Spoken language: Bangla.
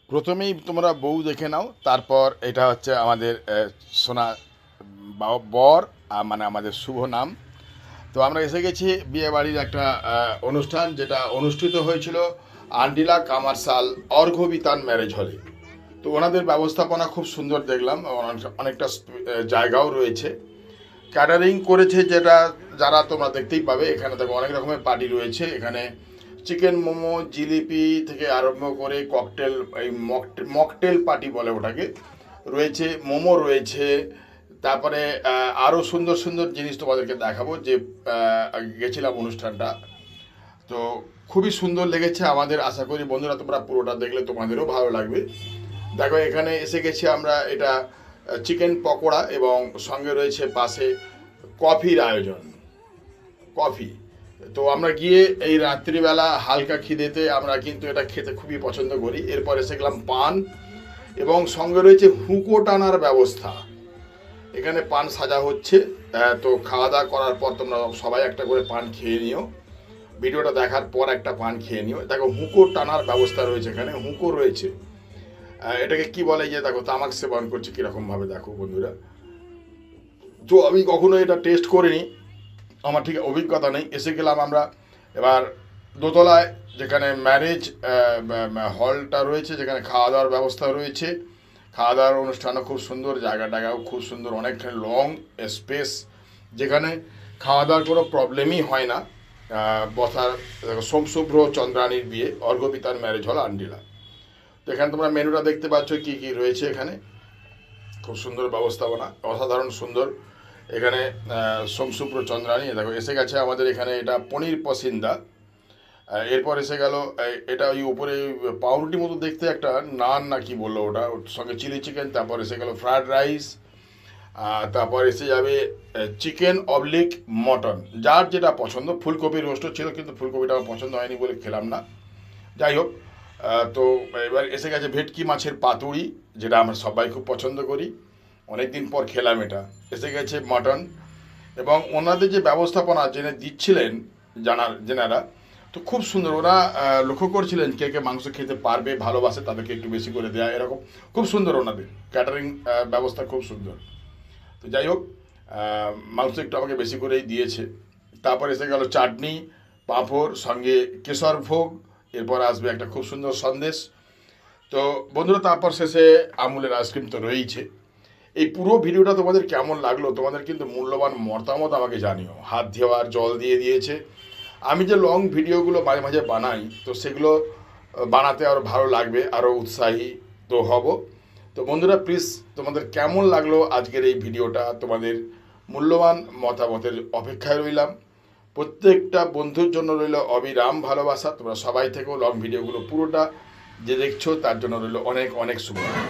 প্রথমেই তোমরা বউ দেখে নাও, তারপর এটা হচ্ছে আমাদের সোনা বর, মানে আমাদের শুভ নাম। তো আমরা এসে গেছি বিয়ে বাড়ির একটা অনুষ্ঠান, যেটা অনুষ্ঠিত হয়েছিল আন্ডিলা কামারশাল অর্ঘ্যবিতান ম্যারেজ হলে। তো ওনাদের ব্যবস্থাপনা খুব সুন্দর দেখলাম, অনেকটা জায়গাও রয়েছে। ক্যাটারিং করেছে যেটা, যারা তোমরা দেখতেই পাবে। এখানে দেখো অনেক রকমের পার্টি রয়েছে। এখানে চিকেন মোমো, জিলিপি থেকে আরম্ভ করে ককটেল, এই মকটেল পার্টি বলে ওটাকে, রয়েছে। মোমো রয়েছে। তারপরে আরও সুন্দর সুন্দর জিনিস তোমাদেরকে দেখাবো, যে গেছিলাম অনুষ্ঠানটা। তো খুবই সুন্দর লেগেছে আমাদের। আশা করি বন্ধুরা তোমরা পুরোটা দেখলে তোমাদেরও ভালো লাগবে। দেখো এখানে এসে গেছি আমরা, এটা চিকেন পকোড়া এবং সঙ্গে রয়েছে পাশে কফির আয়োজন, কফি। তো আমরা গিয়ে এই রাত্রিবেলা হালকা খিদেতে আমরা কিন্তু এটা খেতে খুবই পছন্দ করি। এরপর এসে গেলাম পান, এবং সঙ্গে রয়েছে হুঁকো টানার ব্যবস্থা। এখানে পান সাজা হচ্ছে। তো খাওয়া দাওয়া করার পর তোমরা সবাই একটা করে পান খেয়ে নিও। ভিডিওটা দেখার পর একটা পান খেয়ে নিও। দেখো হুঁকো টানার ব্যবস্থা রয়েছে, এখানে হুঁকো রয়েছে। এটাকে কি বলে, যে দেখো তামাক সেবন করছে কীরকমভাবে, দেখো বন্ধুরা। তো আমি কখনো এটা টেস্ট করিনি, আমার ঠিক অভিজ্ঞতা নেই। এসে গেলাম আমরা এবার দোতলায়, যেখানে ম্যারেজ হলটা রয়েছে, যেখানে খাওয়া দাওয়ার ব্যবস্থা রয়েছে। খাওয়া দাওয়ার অনুষ্ঠানও খুব সুন্দর, জায়গাটাও খুব সুন্দর, অনেকখানি লং স্পেস, যেখানে খাওয়া দাওয়ার কোনো প্রবলেমই হয় না। বসার, সোমশুভ্র চন্দ্রানীর বিয়ে, অর্ঘ্যবিতান ম্যারেজ হল আন্ডিলা। তো এখানে তোমরা মেনুটা দেখতে পাচ্ছ কী কী রয়েছে। এখানে খুব সুন্দর ব্যবস্থাপনা, অসাধারণ সুন্দর। এখানে সোমশুভ্র চন্দ্রানী দেখো এসে গেছে আমাদের এখানে। এটা পনির পসিন্দা। এরপর এসে গেল এটা ওই উপরে পাউরুটি মতো দেখতে একটা নান না কি বললো ওটা, ওর সঙ্গে চিলি চিকেন। তারপর এসে গেল ফ্রায়েড রাইস। তারপর এসে যাবে চিকেন অবলিক মটন, যার যেটা পছন্দ। ফুলকপি রোস্টও ছিল, কিন্তু ফুলকপিটা আমার পছন্দ হয়নি বলে খেলাম না। যাই হোক, তো এবার এসে গেছে ভেটকি মাছের পাতুড়ি, যেটা আমরা সবাই খুব পছন্দ করি, অনেক দিন পর খেলাম এটা। এসে গেছে মাটন, এবং ওনাদের যে ব্যবস্থাপনা জেনে দিচ্ছিলেন যেনারা, তো খুব সুন্দর। ওরা লক্ষ্য করছিলেন কে কে মাংস খেতে পারবে, ভালোবাসে, তাদেরকে একটু বেশি করে দেয়া, এরকম খুব সুন্দর ওনাদের ক্যাটারিং ব্যবস্থা, খুব সুন্দর। তো যাই হোক, মাংস একটু আমাকে বেশি করেই দিয়েছে। তারপর এসে গেল চাটনি, পাঁপড়, সঙ্গে কেশর ভোগ। এরপর আসবে একটা খুব সুন্দর সন্দেশ। তো বন্ধুরা, তারপর শেষে আমুলের আইসক্রিম তো রয়েইছে। এই পুরো ভিডিওটা তোমাদের কেমন লাগলো, তোমাদের কিন্তু মূল্যবান মতামত আমাকে জানিও। হাত দেওয়ার জল দিয়ে দিয়েছে। আমি যে লং ভিডিওগুলো মাঝে মাঝে বানাই, তো সেগুলো বানাতে আরও ভালো লাগবে, আরও উৎসাহী তো হব। তো বন্ধুরা প্লিজ, তোমাদের কেমন লাগলো আজকের এই ভিডিওটা, তোমাদের মূল্যবান মতামতের অপেক্ষায় রইলাম। প্রত্যেকটা বন্ধুর জন্য রইল অবিরাম ভালোবাসা। তোমরা সবাই থেকেও লং ভিডিওগুলো পুরোটা যে দেখছো, তার জন্য রইল অনেক অনেক শুভকামনা।